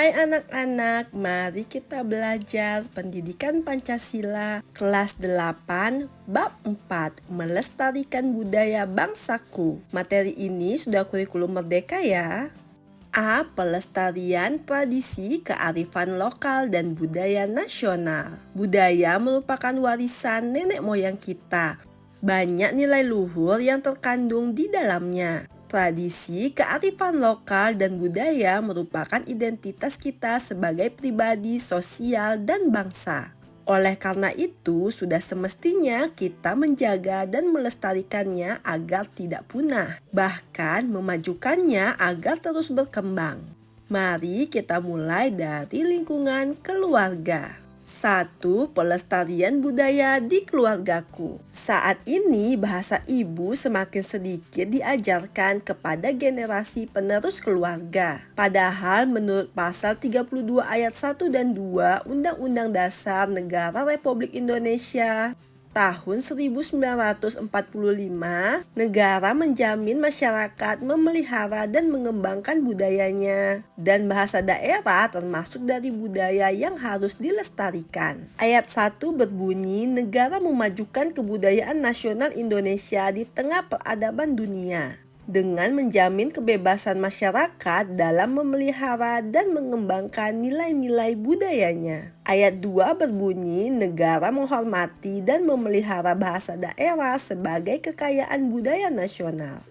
Hai anak-anak, mari kita belajar pendidikan Pancasila kelas 8 bab 4 melestarikan budaya bangsaku. Materi ini sudah kurikulum merdeka ya. A. Pelestarian tradisi kearifan lokal dan budaya nasional. Budaya merupakan warisan nenek moyang kita. Banyak nilai luhur yang terkandung di dalamnya. Tradisi, kearifan lokal, dan budaya merupakan identitas kita sebagai pribadi, sosial, dan bangsa. Oleh karena itu, sudah semestinya kita menjaga dan melestarikannya agar tidak punah, bahkan memajukannya agar terus berkembang. Mari kita mulai dari lingkungan keluarga. 1. Pelestarian budaya di keluargaku. Saat ini bahasa ibu semakin sedikit diajarkan kepada generasi penerus keluarga. Padahal menurut pasal 32 ayat 1 dan 2 Undang-Undang Dasar Negara Republik Indonesia tahun 1945, negara menjamin masyarakat memelihara dan mengembangkan budayanya. Dan bahasa daerah termasuk dari budaya yang harus dilestarikan. Ayat 1 berbunyi, negara memajukan kebudayaan nasional Indonesia di tengah peradaban dunia dengan menjamin kebebasan masyarakat dalam memelihara dan mengembangkan nilai-nilai budayanya. Ayat 2 berbunyi, negara menghormati dan memelihara bahasa daerah sebagai kekayaan budaya nasional.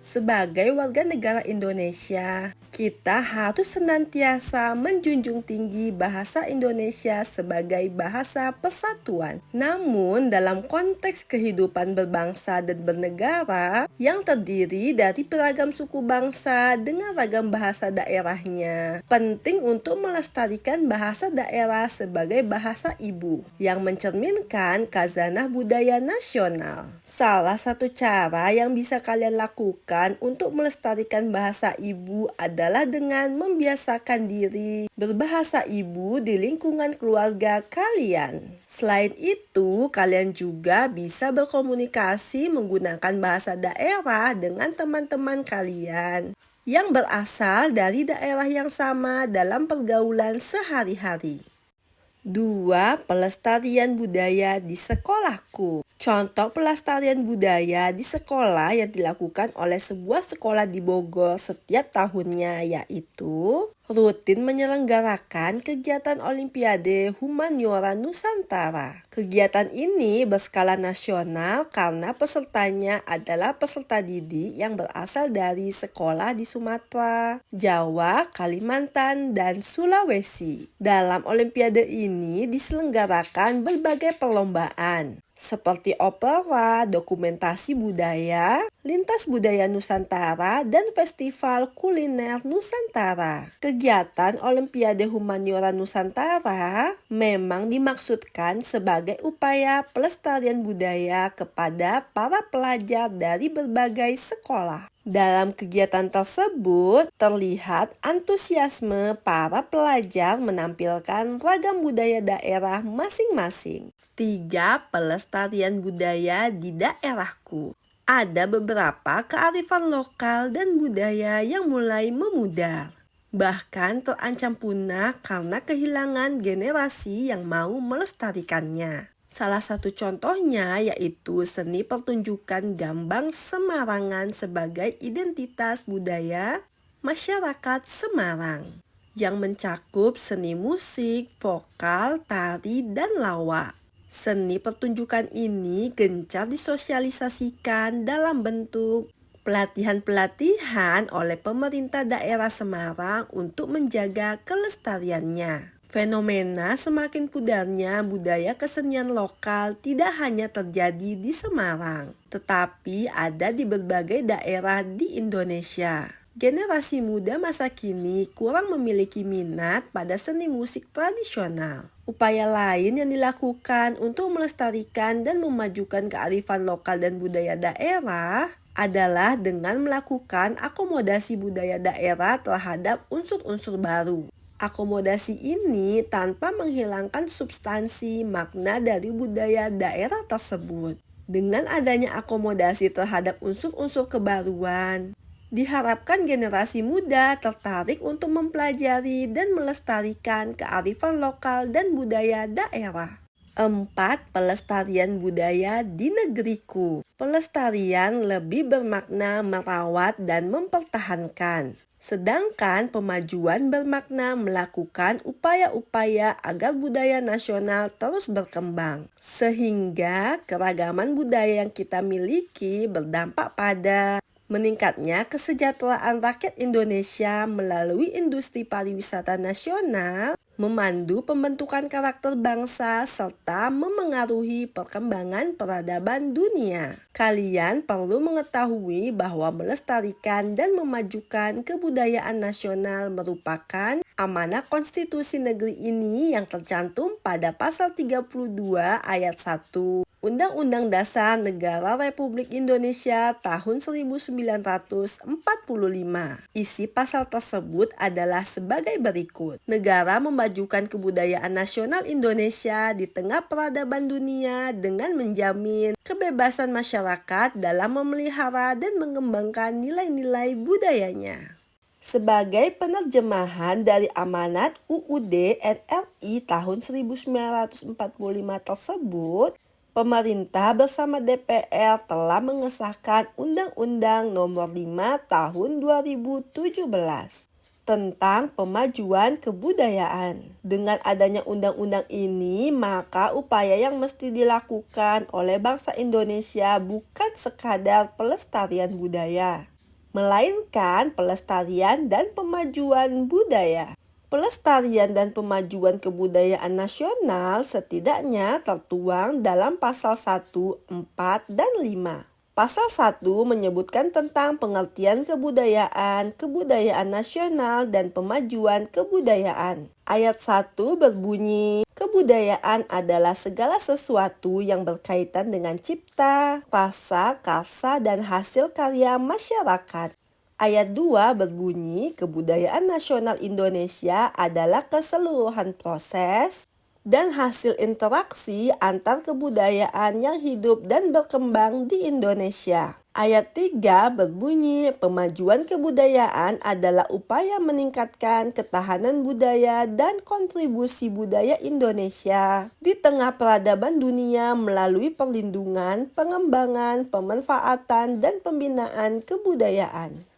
Sebagai warga negara Indonesia, kita harus senantiasa menjunjung tinggi bahasa Indonesia sebagai bahasa persatuan. Namun, dalam konteks kehidupan berbangsa dan bernegara yang terdiri dari beragam suku bangsa dengan ragam bahasa daerahnya, penting untuk melestarikan bahasa daerah sebagai bahasa ibu yang mencerminkan khazanah budaya nasional. Salah satu cara yang bisa kalian lakukan untuk melestarikan bahasa ibu adalah dengan membiasakan diri berbahasa ibu di lingkungan keluarga kalian. Selain itu, kalian juga bisa berkomunikasi menggunakan bahasa daerah dengan teman-teman kalian yang berasal dari daerah yang sama dalam pergaulan sehari-hari. 2. Pelestarian budaya di sekolahku. Contoh pelestarian budaya di sekolah yang dilakukan oleh sebuah sekolah di Bogor setiap tahunnya yaitu rutin menyelenggarakan kegiatan Olimpiade Humaniora Nusantara. Kegiatan ini berskala nasional karena pesertanya adalah peserta didik yang berasal dari sekolah di Sumatera, Jawa, Kalimantan, dan Sulawesi. Dalam Olimpiade ini diselenggarakan berbagai perlombaan seperti opera, dokumentasi budaya, lintas budaya Nusantara, dan festival kuliner Nusantara. Kegiatan Olimpiade Humaniora Nusantara memang dimaksudkan sebagai upaya pelestarian budaya kepada para pelajar dari berbagai sekolah. Dalam kegiatan tersebut, terlihat antusiasme para pelajar menampilkan ragam budaya daerah masing-masing. 3. Pelestarian budaya di daerahku. Ada beberapa kearifan lokal dan budaya yang mulai memudar, bahkan terancam punah karena kehilangan generasi yang mau melestarikannya. Salah satu contohnya yaitu seni pertunjukan gambang Semarangan sebagai identitas budaya masyarakat Semarang yang mencakup seni musik, vokal, tari, dan lawak. Seni pertunjukan ini gencar disosialisasikan dalam bentuk pelatihan-pelatihan oleh pemerintah daerah Semarang untuk menjaga kelestariannya. Fenomena semakin pudarnya budaya kesenian lokal tidak hanya terjadi di Semarang, tetapi ada di berbagai daerah di Indonesia. Generasi muda masa kini kurang memiliki minat pada seni musik tradisional. Upaya lain yang dilakukan untuk melestarikan dan memajukan kearifan lokal dan budaya daerah adalah dengan melakukan akomodasi budaya daerah terhadap unsur-unsur baru. Akomodasi ini tanpa menghilangkan substansi makna dari budaya daerah tersebut. Dengan adanya akomodasi terhadap unsur-unsur kebaruan, Diharapkan generasi muda tertarik untuk mempelajari dan melestarikan kearifan lokal dan budaya daerah. 4. Pelestarian budaya di negeriku. Pelestarian lebih bermakna merawat dan mempertahankan. Sedangkan pemajuan bermakna melakukan upaya-upaya agar budaya nasional terus berkembang. Sehingga keragaman budaya yang kita miliki berdampak pada meningkatnya kesejahteraan rakyat Indonesia melalui industri pariwisata nasional, memandu pembentukan karakter bangsa, serta memengaruhi perkembangan peradaban dunia. Kalian perlu mengetahui bahwa melestarikan dan memajukan kebudayaan nasional merupakan amanah konstitusi negeri ini yang tercantum pada pasal 32 ayat 1 Undang-Undang Dasar Negara Republik Indonesia tahun 1945. Isi pasal tersebut adalah sebagai berikut. Negara memajukan kebudayaan nasional Indonesia di tengah peradaban dunia dengan menjamin kebebasan masyarakat dalam memelihara dan mengembangkan nilai-nilai budayanya. Sebagai penerjemahan dari amanat UUD NRI tahun 1945 tersebut, pemerintah bersama DPR telah mengesahkan Undang-Undang Nomor 5 Tahun 2017 tentang pemajuan kebudayaan. Dengan adanya undang-undang ini, maka upaya yang mesti dilakukan oleh bangsa Indonesia bukan sekadar pelestarian budaya, melainkan pelestarian dan pemajuan budaya. Pelestarian dan pemajuan kebudayaan nasional setidaknya tertuang dalam pasal 1, 4, dan 5. Pasal 1 menyebutkan tentang pengertian kebudayaan, kebudayaan nasional, dan pemajuan kebudayaan. Ayat 1 berbunyi, kebudayaan adalah segala sesuatu yang berkaitan dengan cipta, rasa, karsa, dan hasil karya masyarakat. Ayat 2 berbunyi, kebudayaan nasional Indonesia adalah keseluruhan proses dan hasil interaksi antar kebudayaan yang hidup dan berkembang di Indonesia. Ayat 3 berbunyi, pemajuan kebudayaan adalah upaya meningkatkan ketahanan budaya dan kontribusi budaya Indonesia di tengah peradaban dunia melalui perlindungan, pengembangan, pemanfaatan, dan pembinaan kebudayaan.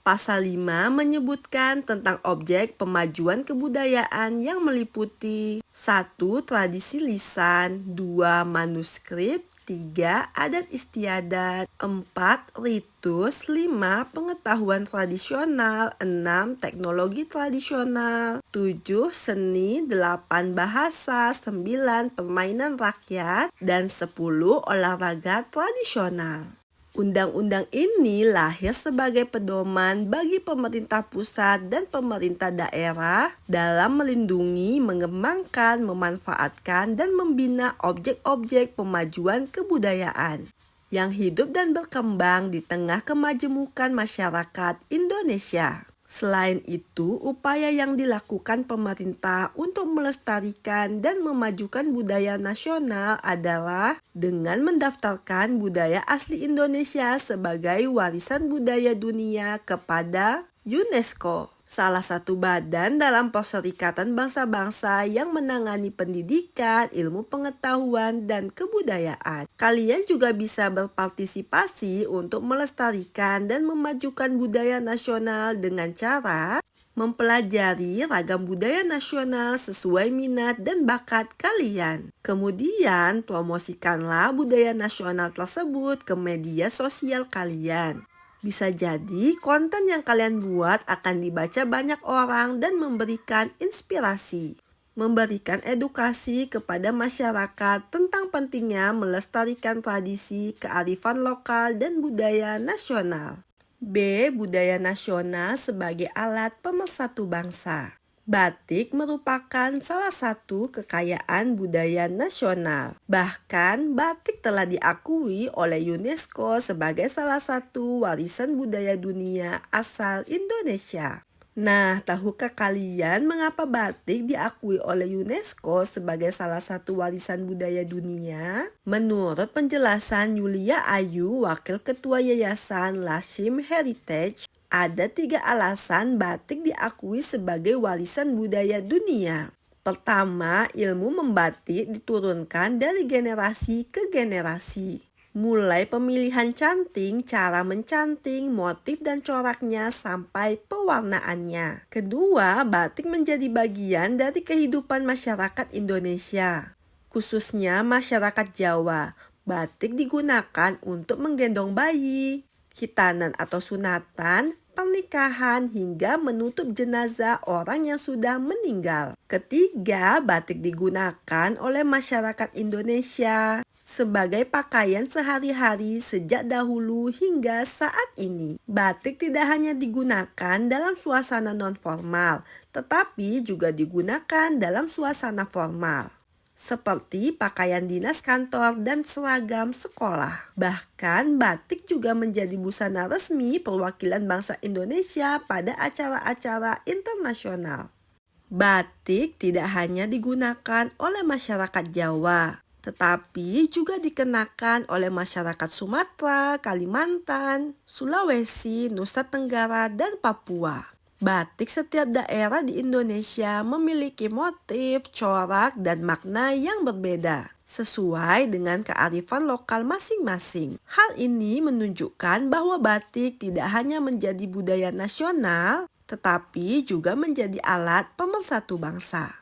Pasal 5 menyebutkan tentang objek pemajuan kebudayaan yang meliputi 1. Tradisi lisan, 2. Manuskrip, 3. Adat istiadat, 4. Ritus, 5. Pengetahuan tradisional, 6. Teknologi tradisional, 7. Seni, 8. Bahasa, 9. Permainan rakyat, dan 10. Olahraga tradisional. Undang-undang ini lahir sebagai pedoman bagi pemerintah pusat dan pemerintah daerah dalam melindungi, mengembangkan, memanfaatkan, dan membina objek-objek pemajuan kebudayaan yang hidup dan berkembang di tengah kemajemukan masyarakat Indonesia. Selain itu, upaya yang dilakukan pemerintah untuk melestarikan dan memajukan budaya nasional adalah dengan mendaftarkan budaya asli Indonesia sebagai warisan budaya dunia kepada UNESCO, salah satu badan dalam Perserikatan Bangsa-Bangsa yang menangani pendidikan, ilmu pengetahuan, dan kebudayaan. Kalian juga bisa berpartisipasi untuk melestarikan dan memajukan budaya nasional dengan cara mempelajari ragam budaya nasional sesuai minat dan bakat kalian. Kemudian, promosikanlah budaya nasional tersebut ke media sosial kalian. Bisa jadi konten yang kalian buat akan dibaca banyak orang dan memberikan inspirasi, memberikan edukasi kepada masyarakat tentang pentingnya melestarikan tradisi, kearifan lokal, dan budaya nasional. B. Budaya nasional sebagai alat pemersatu bangsa. Batik merupakan salah satu kekayaan budaya nasional. Bahkan, batik telah diakui oleh UNESCO sebagai salah satu warisan budaya dunia asal Indonesia. Nah, tahukah kalian mengapa batik diakui oleh UNESCO sebagai salah satu warisan budaya dunia? Menurut penjelasan Yulia Ayu, Wakil Ketua Yayasan Lashim Heritage, ada 3 alasan batik diakui sebagai warisan budaya dunia. Pertama, ilmu membatik diturunkan dari generasi ke generasi. Mulai pemilihan canting, cara mencanting, motif dan coraknya sampai pewarnaannya. Kedua, batik menjadi bagian dari kehidupan masyarakat Indonesia, khususnya masyarakat Jawa. Batik digunakan untuk menggendong bayi, khitanan atau sunatan, pernikahan hingga menutup jenazah orang yang sudah meninggal. Ketiga, batik digunakan oleh masyarakat Indonesia sebagai pakaian sehari-hari sejak dahulu hingga saat ini. Batik tidak hanya digunakan dalam suasana non-formal, tetapi juga digunakan dalam suasana formal, seperti pakaian dinas kantor dan seragam sekolah. Bahkan batik juga menjadi busana resmi perwakilan bangsa Indonesia pada acara-acara internasional. Batik tidak hanya digunakan oleh masyarakat Jawa, tetapi juga dikenakan oleh masyarakat Sumatera, Kalimantan, Sulawesi, Nusa Tenggara, dan Papua. Batik setiap daerah di Indonesia memiliki motif, corak, dan makna yang berbeda, sesuai dengan kearifan lokal masing-masing. Hal ini menunjukkan bahwa batik tidak hanya menjadi budaya nasional, tetapi juga menjadi alat pemersatu bangsa.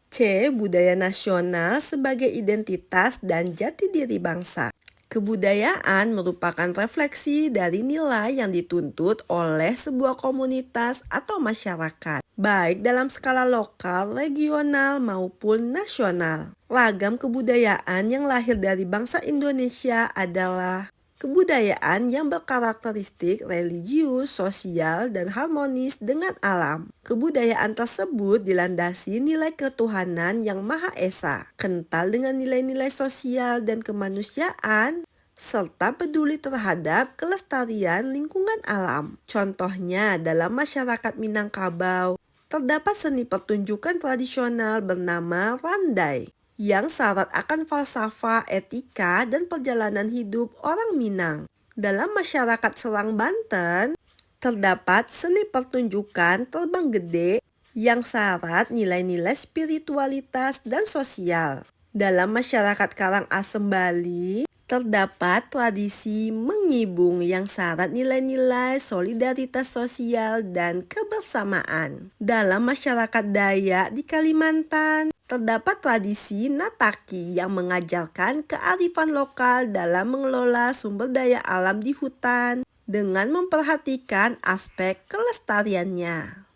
C. Budaya nasional sebagai identitas dan jati diri bangsa. Kebudayaan merupakan refleksi dari nilai yang dituntut oleh sebuah komunitas atau masyarakat, baik dalam skala lokal, regional, maupun nasional. Ragam kebudayaan yang lahir dari bangsa Indonesia adalah kebudayaan yang berkarakteristik religius, sosial, dan harmonis dengan alam. Kebudayaan tersebut dilandasi nilai ketuhanan yang Maha Esa, kental dengan nilai-nilai sosial dan kemanusiaan, serta peduli terhadap kelestarian lingkungan alam. Contohnya, dalam masyarakat Minangkabau, terdapat seni pertunjukan tradisional bernama Randai, yang syarat akan falsafah, etika, dan perjalanan hidup orang Minang. Dalam masyarakat Serang, Banten, terdapat seni pertunjukan terbang gede yang syarat nilai-nilai spiritualitas dan sosial. Dalam masyarakat Karangasem, Bali, terdapat tradisi mengibung yang syarat nilai-nilai solidaritas sosial dan kebersamaan. Dalam masyarakat Dayak di Kalimantan, terdapat tradisi Nataki yang mengajarkan kearifan lokal dalam mengelola sumber daya alam di hutan dengan memperhatikan aspek kelestariannya.